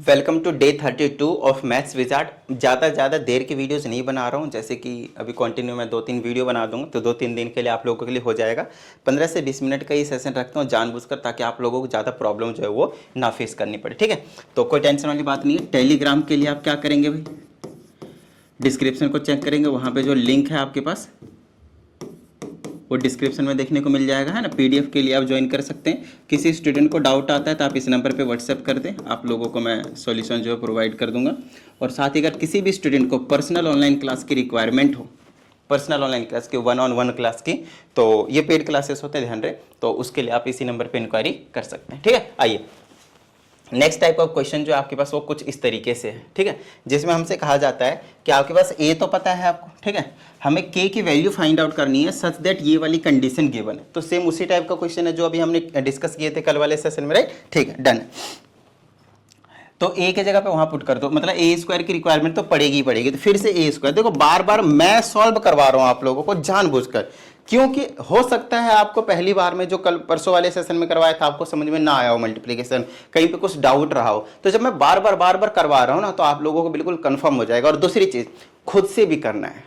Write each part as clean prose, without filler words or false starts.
Welcome to day 32 of maths wizard. ज़्यादा देर की वीडियोस नहीं बना रहा हूँ, जैसे कि अभी कंटिन्यू मैं 2-3 वीडियो बना दूंगा तो 2-3 दिन के लिए आप लोगों के लिए हो जाएगा। 15 से 20 मिनट का ही सेशन रखता हूँ जानबूझकर, ताकि आप लोगों को ज़्यादा प्रॉब्लम जो है वो ना फेस करनी पड़े। ठीक है, तो कोई टेंशन वाली बात नहीं है। टेलीग्राम के लिए आप क्या करेंगे भाई, डिस्क्रिप्शन को चेक करेंगे, वहाँ पर जो लिंक है आपके पास वो डिस्क्रिप्शन में देखने को मिल जाएगा, है ना। पीडीएफ के लिए आप ज्वाइन कर सकते हैं। किसी स्टूडेंट को डाउट आता है तो आप इस नंबर पे व्हाट्सएप कर दें, आप लोगों को मैं सॉल्यूशन जो है प्रोवाइड कर दूंगा। और साथ ही अगर किसी भी स्टूडेंट को पर्सनल ऑनलाइन क्लास की रिक्वायरमेंट हो, पर्सनल ऑनलाइन क्लास की 1-on-1 क्लास की, तो ये पेड क्लासेस होते हैं, ध्यान रहे, तो उसके लिए आप इसी नंबर पर इंक्वायरी कर सकते हैं। ठीक है, आइए नेक्स्ट टाइप ऑफ क्वेश्चन जो आपके पास वो कुछ इस तरीके से है। ठीक है, जिसमें हमसे कहा जाता है कि आपके पास ए तो पता है आपको, ठीक है, हमें के की वैल्यू फाइंड आउट करनी है सच दैट ये वाली कंडीशन गिवन है। तो सेम उसी टाइप का क्वेश्चन है जो अभी हमने डिस्कस किए थे कल वाले सेशन में, राइट। ठीक है, डन। तो ए के जगह पे वहां पुट कर दो, मतलब ए स्क्वायर की रिक्वायरमेंट तो पड़ेगी ही पड़ेगी। तो फिर से ए स्क्वायर, देखो बार बार मैं सॉल्व करवा रहा हूं आप लोगों को जानबूझकर, क्योंकि हो सकता है आपको पहली बार में जो कल परसों वाले सेशन में करवाया था आपको समझ में ना आया हो मल्टीप्लिकेशन, कहीं पे कुछ डाउट रहा हो। तो जब मैं बार बार करवा रहा हूं ना, तो आप लोगों को बिल्कुल कंफर्म हो जाएगा। और दूसरी चीज, खुद से भी करना है।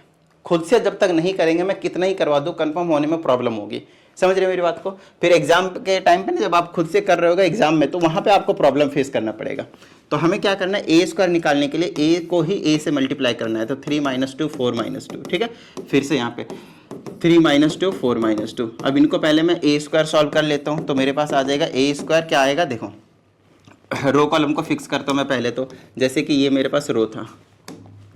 खुद से जब तक नहीं करेंगे, मैं कितना ही करवा दूं, कंफर्म होने में प्रॉब्लम होगी। समझ रहे मेरी बात को। फिर एग्जाम के टाइम पे ना, जब आप खुद से कर रहे होगा एग्जाम में, तो वहां पे आपको प्रॉब्लम फेस करना पड़ेगा। तो हमें क्या करना है, ए स्क्वायर निकालने के लिए ए को ही ए से मल्टीप्लाई करना है। तो 3 - 2 4 - 2, ठीक है। फिर से यहाँ पे 3 - 2 4 - 2। अब इनको पहले मैं ए स्क्वायर सॉल्व कर लेता हूँ, तो मेरे पास आ जाएगा ए स्क्वायर क्या आएगा, देखो रो कॉलम को फिक्स करता हूँ मैं पहले। तो जैसे कि ये मेरे पास रो था,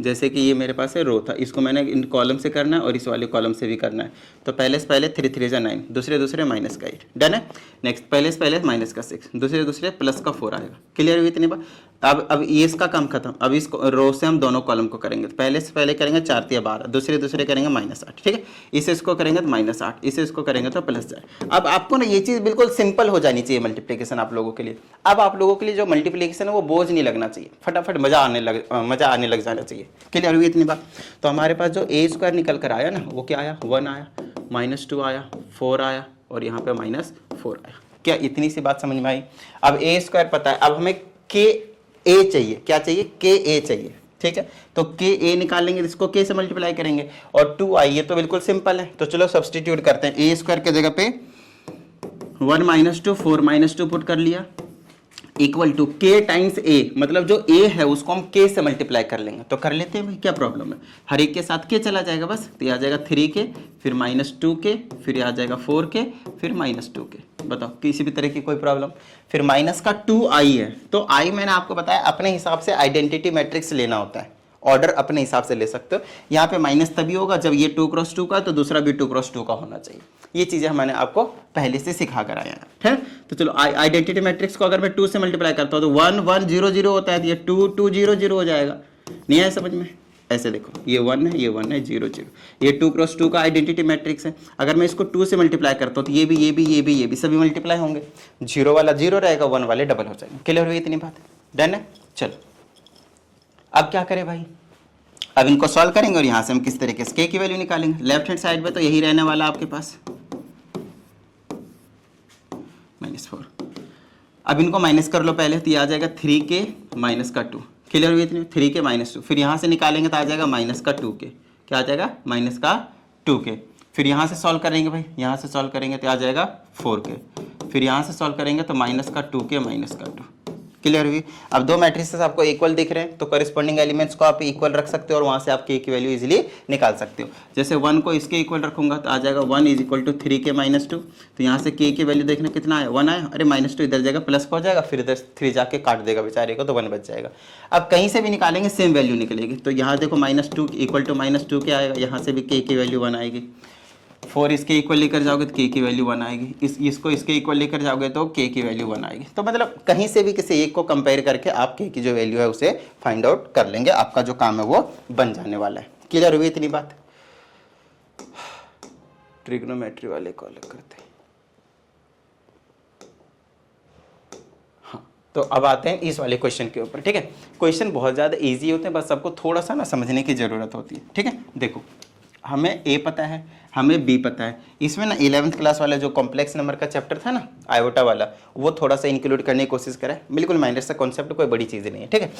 जैसे कि ये मेरे पास है रो था, इसको मैंने इन कॉलम से करना है और इस वाले कॉलम से भी करना है। तो पहले से पहले 3 3 जा 9, दूसरे माइनस का 8, डन है। नेक्स्ट पहले से पहले माइनस का 6, दूसरे प्लस का 4 आएगा। क्लियर हुई इतनी बात। अब ये इसका काम खत्म। अब इस रो से हम दोनों कॉलम को करेंगे। तो पहले से पहले करेंगे 4 × 12, दूसरे करेंगे -8, ठीक है। इसे इसको करेंगे तो -8, इसे इसको करेंगे तो +4। अब आपको ना ये चीज़ बिल्कुल सिंपल हो जानी चाहिए मल्टीप्लिकेशन आप लोगों के लिए। अब आप लोगों के लिए जो मल्टीप्लिकेशन है वो बोझ नहीं लगना चाहिए, फटाफट मजा आने लग जाना चाहिए। क्लियर हुई इतनी बात। तो हमारे पास जो ए स्क्वायर निकल कर आया ना, वो क्या आया, 1 आया, -2 आया, 4 आया और यहाँ पे -4 आया। क्या इतनी सी बात समझ में आई। अब ए स्क्वायर पता है, अब हमें के ए चाहिए। क्या चाहिए, के ए चाहिए, ठीक है। तो के ए निकालेंगे, इसको के से मल्टीप्लाई करेंगे और 2 आई, ये तो बिल्कुल सिंपल है। तो चलो सब्सटीट्यूट करते हैं। ए स्क्वायर के जगह पे 1 - 2 4 - 2 पुट कर लिया, इक्वल टू के टाइम्स ए, मतलब जो ए है उसको हम के से मल्टीप्लाई कर लेंगे। तो कर लेते हैं भाई, क्या प्रॉब्लम है। हर एक के साथ के चला जाएगा बस। तो ये आ जाएगा 3 के, फिर -2 के, फिर आ जाएगा 4 के, फिर -2 के। बताओ किसी भी तरह की कोई प्रॉब्लम। फिर माइनस का 2 आई है। तो आई मैंने आपको बताया अपने हिसाब से आइडेंटिटी मैट्रिक्स लेना होता है, ऑर्डर अपने हिसाब से ले सकते हो। यहाँ पे माइनस तभी होगा जब ये 2 × 2 का, तो दूसरा भी 2 × 2 का होना चाहिए। ये चीजें मैंने आपको पहले से सिखा कर आया है। तो चलो आइडेंटिटी मैट्रिक्स को अगर मैं 2 से मल्टीप्लाई करता हूँ तो 1 1 0 0 होता है, तो ये 2 2 0 0 हो जाएगा। नहीं आया समझ में। ऐसे देखो, ये 1 है, ये 1 है, 0 0, ये 2 × 2 का आइडेंटिटी मैट्रिक्स है। अगर मैं इसको 2 से मल्टीप्लाई करता हूँ तो ये भी सभी मल्टीप्लाई होंगे। 0 वाला 0 रहेगा, 1 वाले डबल हो जाएंगे। क्लियर हुई इतनी बात, डन है। चलो अब क्या करें भाई, अब इनको सॉल्व करेंगे और यहां से हम किस तरीके से के की वैल्यू निकालेंगे। लेफ्ट हैंड साइड में तो यही रहने वाला आपके पास -4। अब इनको माइनस कर लो पहले, तो ये आ जाएगा 3 के -2। क्लियर हुई इतनी, 3 के -2। फिर यहां से निकालेंगे तो आ जाएगा -2 के। क्या आ जाएगा, -2 के। फिर यहां से सॉल्व करेंगे भाई, यहां से सॉल्व करेंगे तो आ जाएगा 4 के। फिर यहां से सॉल्व करेंगे तो -2 के -2। क्लियर हुई। अब दो मैट्रिसेस आपको इक्वल दिख रहे हैं, तो कॉरेस्पॉन्डिंग एलिमेंट्स को आप इक्वल रख सकते हो और वहां से आप के की वैल्यू इजीली निकाल सकते हो। जैसे 1 को इसके इक्वल रखूंगा तो आ जाएगा 1 = 3 के -2। तो यहाँ से के की वैल्यू देखना कितना आया, 1 आया। अरे -2 इधर जाएगा प्लस का हो जाएगा, फिर इधर 3 जाके काट देगा बेचारे को, तो 1 बच जाएगा। अब कहीं से भी निकालेंगे सेम वैल्यू निकलेगी। तो यहाँ देखो -2 = -2 के आएगा, यहाँ से भी के की वैल्यू 1 आएगी। 4 इसके इक्वल लेकर जाओगे तो के की वैल्यू 1 आएगी, इसको इसके इक्वल लेकर जाओगे तो के की वैल्यू 1 आएगी। तो मतलब कहीं से भी किसी एक को कंपेयर करके आप के की जो वैल्यू है उसे फाइंड आउट कर लेंगे, आपका जो काम है वो बन जाने वाला है। क्लियर हुई इतनी बात। ट्रिग्नोमेट्री वाले को अलग करते हैं। हाँ, तो अब आते हैं इस वाले क्वेश्चन के ऊपर। ठीक है, क्वेश्चन बहुत ज़्यादा ईजी होते हैं, बस आपको थोड़ा सा ना समझने की ज़रूरत होती है। ठीक है, देखो हमें ए पता है, हमें बी पता है। इसमें ना 11th क्लास वाला जो कॉम्प्लेक्स नंबर का चैप्टर था ना आयोटा वाला, वो थोड़ा सा इंक्लूड करने की कोशिश करें। बिल्कुल माइनर सा कॉन्सेप्ट, कोई बड़ी चीज़ नहीं है, ठीक है।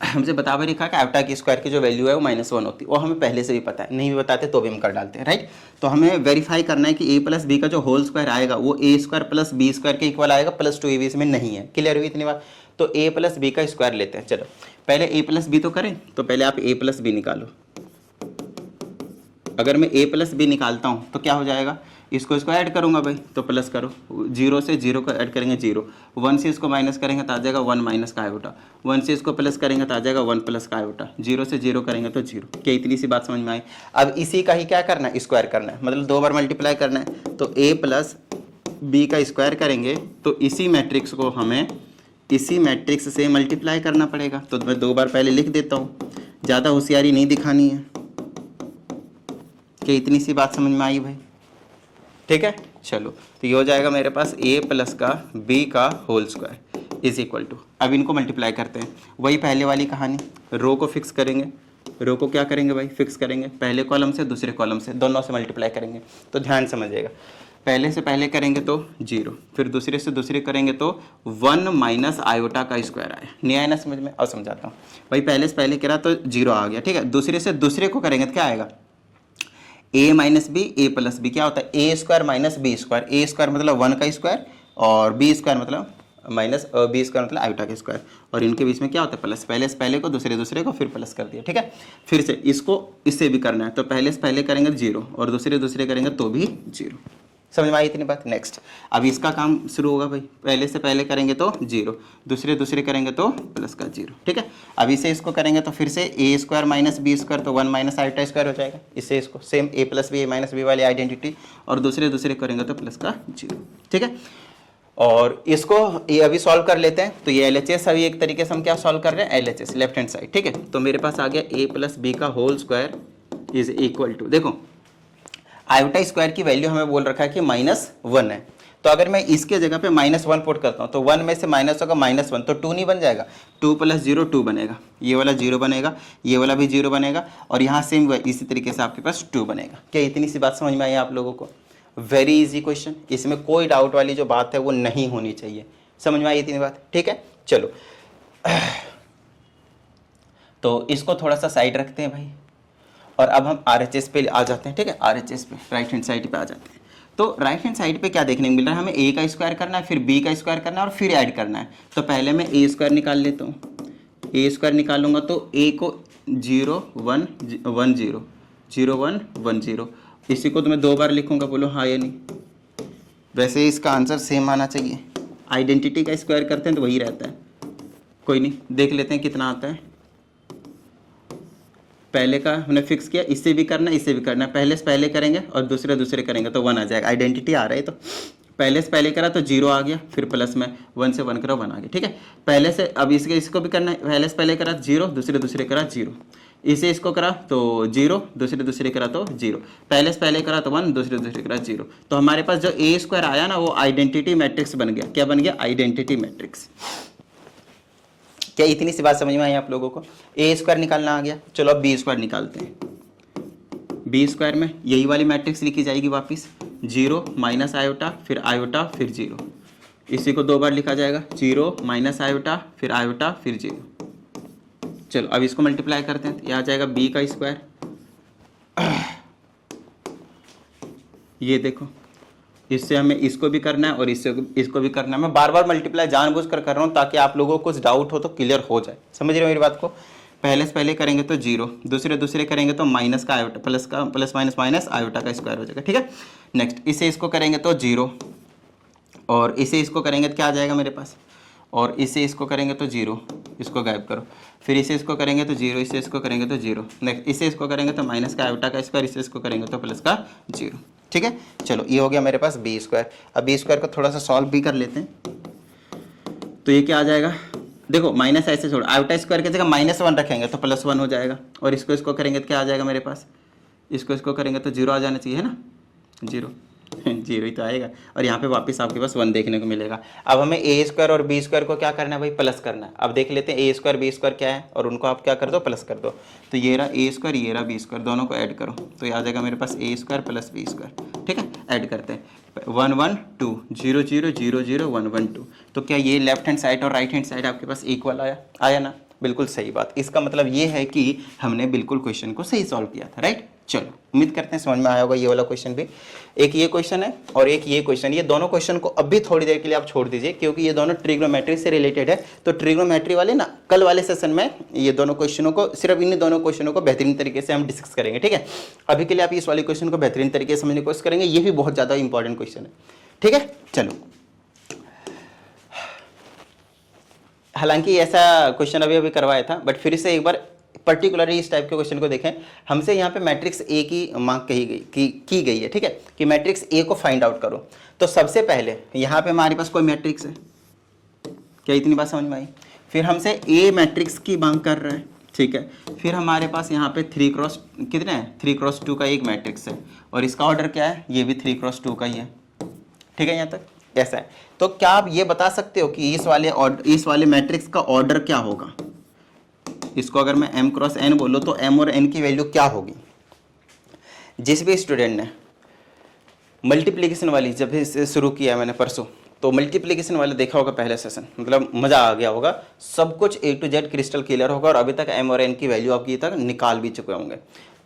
हमसे बता भी रखा कि आयोटा की स्क्वायर की जो वैल्यू है वो -1 होती है, वो हमें पहले से भी पता है, नहीं भी बताते तो भी हम कर डालते हैं, राइट। तो हमें वेरीफाई करना है कि a प्लस बी का जो होल स्क्वायर आएगा वो a square plus B square के इक्वल आएगा, प्लस 2ab इसमें नहीं है। क्लियर हुई इतनी बात। तो a प्लस बी का स्क्वायर लेते हैं। चलो पहले a प्लस बी तो करें, तो पहले आप a प्लस बी निकालो। अगर मैं a प्लस बी निकालता हूँ तो क्या हो जाएगा, इसको ऐड करूंगा भाई, तो प्लस करो, 0 से 0 को ऐड करेंगे 0, 1 से इसको माइनस करेंगे तो आ जाएगा 1 माइनस का आयोटा, 1 से इसको प्लस करेंगे तो आ जाएगा 1 प्लस का आयोटा, 0 से 0 करेंगे तो 0। क्या इतनी सी बात समझ में आई। अब इसी का ही क्या करना है, स्क्वायर करना है, मतलब 2 बार मल्टीप्लाई करना है। तो a प्लस बी का स्क्वायर करेंगे तो इसी मैट्रिक्स को हमें इसी मैट्रिक्स से मल्टीप्लाई करना पड़ेगा। तो मैं 2 बार पहले लिख देता हूँ, ज़्यादा होशियारी नहीं दिखानी है। क्या इतनी सी बात समझ में आई भाई, ठीक है। चलो तो ये हो जाएगा मेरे पास a प्लस का b का whole square is equal to, अब इनको मल्टीप्लाई करते हैं, वही पहले वाली कहानी, रो को फिक्स करेंगे, रो को क्या करेंगे भाई, फिक्स करेंगे, पहले कॉलम से दूसरे कॉलम से, दोनों से मल्टीप्लाई करेंगे। तो ध्यान समझिएगा, पहले से पहले करेंगे तो 0, फिर दूसरे से दूसरे करेंगे तो 1 माइनस आयोटा का स्क्वायर आया। नहीं आया ना समझ में, और समझाता हूँ भाई। पहले से पहले करा तो 0 आ गया, ठीक है। दूसरे से दूसरे को करेंगे तो क्या आएगा, a minus B, A plus B, क्या होता है a square minus B square, a square मतलब 1 का स्क्वायर और b स्क्वायर मतलब माइनस बी स्क्वायर मतलब आयोटा का स्क्वायर, और इनके बीच में क्या होता है प्लस, पहले से पहले को दूसरे को फिर प्लस कर दिया, ठीक है। फिर से इसको इससे भी करना है, तो पहले से पहले करेंगे 0 और दूसरे करेंगे तो भी 0। समझ में आई इतनी बात। नेक्स्ट अब इसका काम शुरू होगा भाई, पहले से पहले करेंगे तो 0, दूसरे करेंगे तो प्लस का 0, ठीक है। अब इसे इसको करेंगे तो फिर से a square minus B square, तो 1 माइनस आयोटा स्क्वायर हो जाएगा। इससे इसको same a plus B, a minus B वाली आइडेंटिटी, और दूसरे करेंगे तो प्लस का 0, ठीक है। और इसको ये अभी सॉल्व कर लेते हैं। तो ये LHS अभी एक तरीके से हम क्या सॉल्व कर रहे हैं, LHS लेफ्ट हैंड साइड, ठीक है। तो मेरे पास आ गया a प्लस बी का whole square is equal to, देखो आयोटा स्क्वायर की वैल्यू हमें बोल रखा है कि -1 है। तो अगर मैं इसके जगह पे -1 पुट करता हूँ तो 1 में से माइनस होगा -1, तो 2 नहीं बन जाएगा, 2 + 0 2 बनेगा, ये वाला 0 बनेगा, ये वाला भी 0 बनेगा, और यहाँ सेम इसी तरीके से आपके पास 2 बनेगा। क्या इतनी सी बात समझ में आई आप लोगों को। वेरी इजी क्वेश्चन, इसमें कोई डाउट वाली जो बात है वो नहीं होनी चाहिए। समझ में आई इतनी बात, ठीक है। चलो तो इसको थोड़ा सा साइड रखते हैं भाई, और अब हम RHS पे आ जाते हैं, ठीक है। RHS पे राइट हैंड साइड पे आ जाते हैं। तो राइट हैंड साइड पे क्या देखने को मिल रहा है, हमें a का स्क्वायर करना है, फिर b का स्क्वायर करना है, और फिर ऐड करना है। तो पहले मैं a स्क्वायर निकाल लेता हूँ, a स्क्वायर निकालूंगा तो a को 0 1 1 0 0 1 1 0, इसी को तो मैं 2 बार लिखूंगा, बोलो हाँ या नहीं। वैसे इसका आंसर सेम आना चाहिए, आइडेंटिटी का स्क्वायर करते हैं तो वही रहता है, कोई नहीं, देख लेते हैं कितना आता है। पहले का हमने फिक्स किया, इससे भी करना है, इससे भी करना है, पहले से पहले करेंगे और दूसरे करेंगे तो 1 आ जाएगा, आइडेंटिटी आ रहा है। तो पहले से पहले करा तो 0 आ गया, फिर प्लस में 1 से 1 करा 1 आ गया, ठीक है। पहले से अब इसको भी करना है, पहले से पहले करा 0, दूसरे करा 0, इसे इसको करा तो 0, दूसरे करा तो 0, पहले से पहले करा तो 1, दूसरे करा 0। तो हमारे पास जो a स्क्वायर आया ना वो आइडेंटिटी मैट्रिक्स बन गया। क्या बन गया, आइडेंटिटी मैट्रिक्स। क्या इतनी सी बात समझ में आई आप लोगों को। a स्क्वायर निकालना आ गया, चलो अब b स्क्वायर निकालते हैं। b स्क्वायर में यही वाली मैट्रिक्स लिखी जाएगी वापस, 0 माइनस आयोटा फिर 0, इसी को 2 बार लिखा जाएगा, 0 माइनस आयोटा फिर 0। चलो अब इसको मल्टीप्लाई करते हैं, यह आ जाएगा b का स्क्वायर, ये देखो इससे हमें इसको भी करना है और इसको भी करना है। मैं बार बार मल्टीप्लाई जानबूझकर कर रहा हूँ ताकि आप लोगों को कुछ डाउट हो तो क्लियर हो जाए। समझ रहे हो मेरी बात को। पहले से पहले करेंगे तो 0, दूसरे करेंगे तो माइनस का आयोटा, प्लस माइनस आयोटा का स्क्वायर हो जाएगा, ठीक है। नेक्स्ट इसे इसको करेंगे तो 0, और इसे इसको करेंगे तो क्या आ जाएगा मेरे पास, और इसे इसको करेंगे तो 0, इसको गायब करो, फिर इसे इसको करेंगे तो 0, इसे इसको करेंगे तो 0, नेक्स्ट इसे इसको करेंगे तो माइनस का आयोटा का स्क्वायर, इसे इसको करेंगे तो प्लस का 0, ठीक है। चलो ये हो गया मेरे पास b स्क्वायर। अब b स्क्वायर को थोड़ा सा सॉल्व भी कर लेते हैं, तो ये क्या आ जाएगा, देखो माइनस ऐसे छोड़ो, आयोटा स्क्वायर की जगह -1 रखेंगे तो +1 हो जाएगा, और इसको करेंगे तो क्या आ जाएगा मेरे पास, इसको करेंगे तो 0 आ जाना चाहिए, है ना, 0, जीरो ही तो आएगा, और यहाँ पे वापस आपके पास 1 देखने को मिलेगा। अब हमें ए स्क्वायर और बी स्क्वायर को क्या करना है भाई, प्लस करना है। अब देख लेते हैं ए स्क्वायर बी स्क्वायर क्या है, और उनको आप क्या कर दो, प्लस कर दो। तो ये रहा ए स्क्वायर, ये रहा बी स्क्वायर, दोनों को ऐड करो तो ये आ जाएगा मेरे पास ए स्क्वायर प्लस बी स्क्वायर। ठीक है, ऐड करते हैं 1 1 2 0 0 0 0 1 1 2। तो क्या ये लेफ्ट हैंड साइड और राइट हैंड साइड आपके पास इक्वल आया ना, बिल्कुल सही बात। इसका मतलब ये है कि हमने बिल्कुल क्वेश्चन को सही सॉल्व किया था, राइट। चलो उम्मीद करते हैं समझ में आया होगा ये वाला क्वेश्चन भी। एक ये क्वेश्चन है और एक ये क्वेश्चन, ये दोनों क्वेश्चन को अभी थोड़ी देर के लिए आप छोड़ दीजिए क्योंकि ये दोनों ट्रिग्नोमेट्री से रिलेटेड है। तो ट्रिग्नोमेट्री वाले ना कल वाले सेशन में ये दोनों क्वेश्चनों को, सिर्फ इन्हीं दोनों क्वेश्चनों को बेहतरीन तरीके से हम डिस्कस करेंगे। ठीक है, अभी के लिए आप इस वाले क्वेश्चन को बेहतरीन तरीके से समझने की कोशिश करेंगे, ये भी बहुत ज़्यादा इंपॉर्टेंट क्वेश्चन है। ठीक है, चलो हालांकि ऐसा क्वेश्चन अभी करवाया था, बट फिर से एक बार पर्टिकुलरली इस टाइप के क्वेश्चन को देखें। हमसे यहाँ पे मैट्रिक्स ए की मांग की गई है, ठीक है, कि मैट्रिक्स ए को फाइंड आउट करो। तो सबसे पहले यहाँ पे हमारे पास कोई मैट्रिक्स है क्या, इतनी बात समझ में आई। फिर हमसे ए मैट्रिक्स की मांग कर रहा है, ठीक है। फिर हमारे पास यहाँ पे 3 क्रॉस कितने हैं, 3 क्रॉस 2 का एक मैट्रिक्स है, और इसका ऑर्डर क्या है, ये भी 3 क्रॉस 2 का ही है। ठीक है, यहाँ तक ऐसा है। तो क्या आप ये बता सकते हो कि इस वाले मैट्रिक्स का ऑर्डर क्या होगा। इसको अगर मैं m क्रॉस n बोलूँ तो m और n की वैल्यू क्या होगी। जिस भी स्टूडेंट ने मल्टीप्लिकेशन वाली जब इसे शुरू किया मैंने परसों, तो मल्टीप्लिकेशन वाले देखा होगा पहले सेशन, मतलब मज़ा आ गया होगा, सब कुछ A to Z crystal clear होगा और अभी तक m और n की वैल्यू आपकी तक निकाल भी चुके होंगे।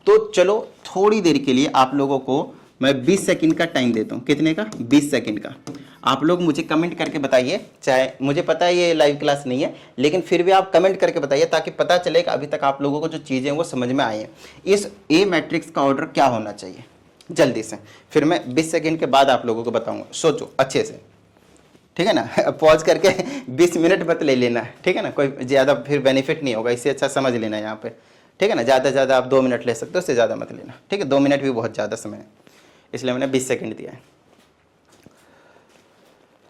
तो चलो थोड़ी देर के लिए आप लोगों को मैं 20 सेकंड का टाइम देता हूँ। कितने का, 20 सेकंड का। आप लोग मुझे कमेंट करके बताइए, चाहे मुझे पता है ये लाइव क्लास नहीं है, लेकिन फिर भी आप कमेंट करके बताइए ताकि पता चले कि अभी तक आप लोगों को जो चीज़ें वो समझ में आई हैं। इस ए मैट्रिक्स का ऑर्डर क्या होना चाहिए जल्दी से, फिर मैं 20 सेकंड के बाद आप लोगों को बताऊँगा। सोचो अच्छे से, ठीक है ना। पॉज करके 20 मिनट मत ले लेना, ठीक है ना, कोई ज़्यादा फिर बेनिफिट नहीं होगा, इससे अच्छा समझ लेना यहाँ पे। ठीक है ना, ज़्यादा से ज़्यादा आप 2 मिनट ले सकते हो, उससे ज़्यादा मत लेना। ठीक है, 2 मिनट भी बहुत ज़्यादा समय है, इसलिए मैंने 20 सेकंड दिया है।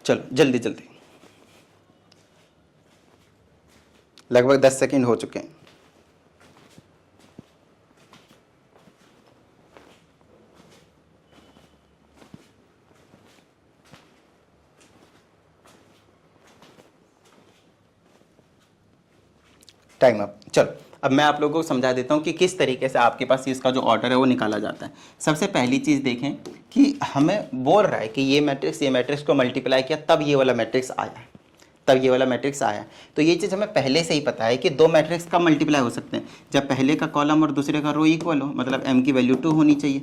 चलो जल्दी जल्दी, लगभग 10 सेकंड हो चुके हैं। Time up. चलो अब मैं आप लोगों को समझा देता हूँ कि किस तरीके से आपके पास इसका जो ऑर्डर है वो निकाला जाता है। सबसे पहली चीज़ देखें कि हमें बोल रहा है कि ये मैट्रिक्स को मल्टीप्लाई किया तब ये वाला मैट्रिक्स आया, तो ये चीज़ हमें पहले से ही पता है कि 2 मैट्रिक्स का मल्टीप्लाई हो सकते हैं जब पहले का कॉलम और दूसरे का रो इक्वल हो, मतलब m की वैल्यू 2 होनी चाहिए।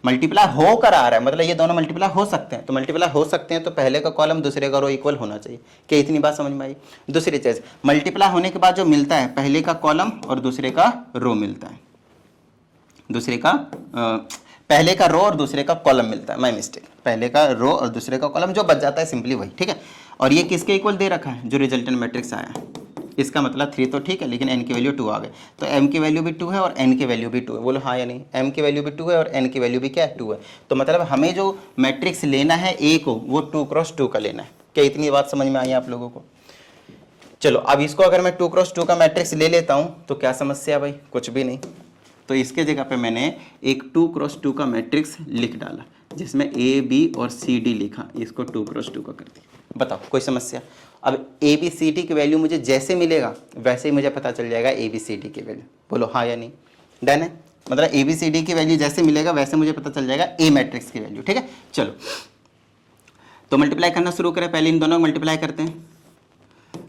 मल्टीप्लाई होकर आ रहा है मतलब ये दोनों मल्टीप्लाई हो सकते हैं, तो मल्टीप्लाई हो सकते हैं तो पहले का कॉलम दूसरे का रो इक्वल होना चाहिए। क्या इतनी बात समझ में आई। दूसरी चीज़, मल्टीप्लाई होने के बाद जो मिलता है, पहले का कॉलम और दूसरे का रो मिलता है, पहले का रो और दूसरे का कॉलम मिलता है, माय मिस्टेक, पहले का रो और दूसरे का कॉलम जो बच जाता है सिंपली वही। ठीक है, और ये किसके इक्वल दे रखा है, जो रिजल्टेंट मैट्रिक्स आया है, इसका मतलब 3 तो ठीक है, लेकिन n की वैल्यू 2 आ गए, तो m की वैल्यू भी 2 है और n की वैल्यू भी 2 है। बोलो हाँ या नहीं, m की वैल्यू भी 2 है और n की वैल्यू भी क्या है, 2 है। तो मतलब हमें जो मैट्रिक्स लेना है a को, वो 2 क्रॉस 2 का लेना है। क्या इतनी बात समझ में आई आप लोगों को। चलो अब इसको अगर मैं 2 क्रॉस 2 का मैट्रिक्स ले लेता हूँ तो क्या समस्या भाई, कुछ भी नहीं। तो इसके जगह पे मैंने एक 2 क्रॉस 2 का मैट्रिक्स लिख डाला जिसमें a b और c d लिखा, इसको 2 क्रॉस 2 का कर दिया। बताओ कोई समस्या। अब ए बी सी डी की वैल्यू मुझे जैसे मिलेगा वैसे ही मुझे पता चल जाएगा ए बी सी डी की वैल्यू। बोलो हाँ या नहीं, डन है। मतलब ए बी सी डी की वैल्यू जैसे मिलेगा वैसे मुझे पता चल जाएगा ए मैट्रिक्स की वैल्यू। ठीक है, चलो तो मल्टीप्लाई करना शुरू करें। पहले इन दोनों को मल्टीप्लाई करते हैं।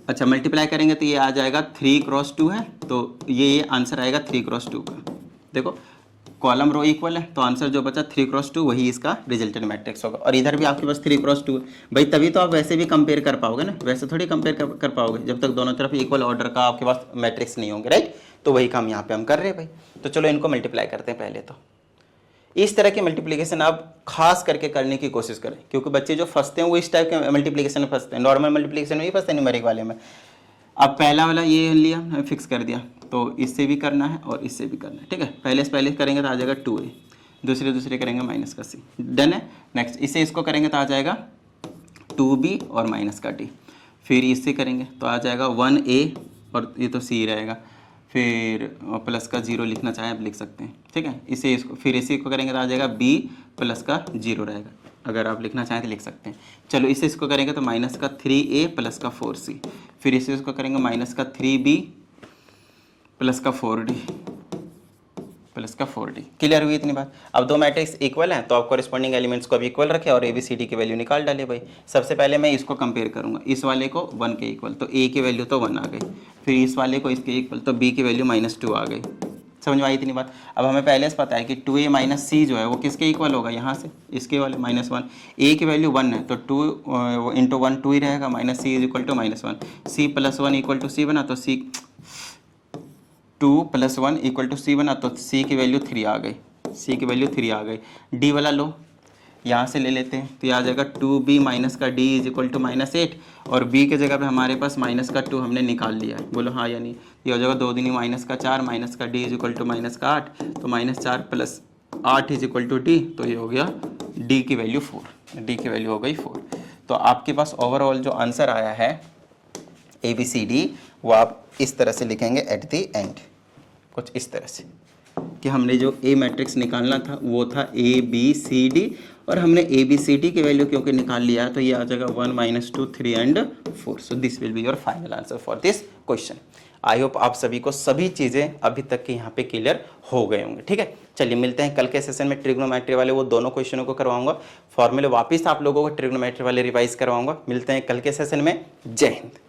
अच्छा मल्टीप्लाई करेंगे तो ये आ जाएगा 3 क्रॉस 2 है, तो ये आंसर आएगा 3 क्रॉस 2 का। देखो कॉलम रो इक्वल है तो आंसर जो बचा 3 क्रॉस 2 वही इसका रिजल्टेंट मैट्रिक्स होगा। और इधर भी आपके पास 3 क्रॉस 2 है भाई, तभी तो आप वैसे भी कंपेयर कर पाओगे ना, वैसे थोड़ी कंपेयर कर पाओगे जब तक दोनों तरफ इक्वल ऑर्डर का आपके पास मैट्रिक्स नहीं होंगे, राइट। तो वही काम यहाँ पे हम कर रहे हैं भाई। तो चलो इनको मल्टीप्लाई करते हैं। पहले तो इस तरह की मल्टीप्लिकेशन आप खास करके करने की कोशिश करें, क्योंकि बच्चे जो फंसते हैं वो इस टाइप के मल्टीप्लिकेशन में फंसते हैं, नॉर्मल मल्टीप्लिकेशन में ही फंसते हैं, न्यूमेरिक वाले में। अब पहला वाला ये लिया, फिक्स कर दिया, तो इससे भी करना है और इससे भी करना है। ठीक है, पहले से पहले करेंगे तो आ जाएगा 2a, दूसरे करेंगे माइनस का c, डन है। नेक्स्ट इससे इसको करेंगे तो आ जाएगा 2b और माइनस का d, फिर इससे करेंगे तो आ जाएगा 1a और ये तो c रहेगा, फिर प्लस का 0 लिखना चाहें आप लिख सकते हैं। ठीक है, इसको फिर इसी को करेंगे तो आ जाएगा b प्लस का 0 रहेगा। अगर आप लिखना चाहें तो लिख सकते हैं। चलो इससे इसको करेंगे तो माइनस का 3a प्लस का 4c, फिर इससे इसको करेंगे माइनस का 3b प्लस का 4d प्लस का 4d। क्लियर हुई इतनी बात। अब दो मैट्रिक्स इक्वल हैं तो आप कॉरेस्पॉन्डिंग एलिमेंट्स को भी इक्वल रखें और ABCD की वैल्यू निकाल डाले भाई। सबसे पहले मैं इसको कंपेयर करूंगा, इस वाले को 1 के इक्वल तो A की वैल्यू तो 1 आ गई, फिर इस वाले को इसके इक्वल तो B की वैल्यू -2 आ गई। समझ में आई इतनी बात। अब हमें पहले से पता है कि 2a माइनस c जो है वो किसके इक्वल होगा, यहाँ से इसके वाले -1। a की वैल्यू 1 है तो 2 इंटू 1 2 ही रहेगा, minus c is equal to -1, c plus 1 equal to c बना तो c 2 plus 1 equal to c बना तो c की वैल्यू 3 आ गई, c की वैल्यू 3 आ गई। d वाला लो यहाँ से ले लेते हैं तो यह आ जाएगा 2b माइनस का d इज इक्वल टू -8 और b के जगह पे हमारे पास माइनस का 2 हमने निकाल लिया है। बोलो हाँ या नहीं। ये हो जाएगा 2 दूनी माइनस का 4 माइनस का d इज इक्वल टू -8 तो -4 plus 8 is equal to d, तो ये हो गया d की वैल्यू 4, d की वैल्यू हो गई 4। तो आपके पास ओवरऑल जो आंसर आया है ABCD वो आप इस तरह से लिखेंगे एट द एंड, कुछ इस तरह से कि हमने जो A मैट्रिक्स निकालना था वो था ABCD और हमने ABCD की वैल्यू क्योंकि निकाल लिया है तो ये आ जाएगा 1 -2 3 and 4। So this will be your final answer for this question. I hope आप सभी को सभी चीज़ें अभी तक के यहाँ पे क्लियर हो गए होंगे। ठीक है, चलिए मिलते हैं कल के सेशन में। ट्रिग्नोमेट्री वाले वो दोनों क्वेश्चनों को करवाऊंगा, फॉर्मूले वापस आप लोगों को ट्रिग्नोमेट्री वाले रिवाइज करवाऊंगा। मिलते हैं कल के सेशन में। जय हिंद।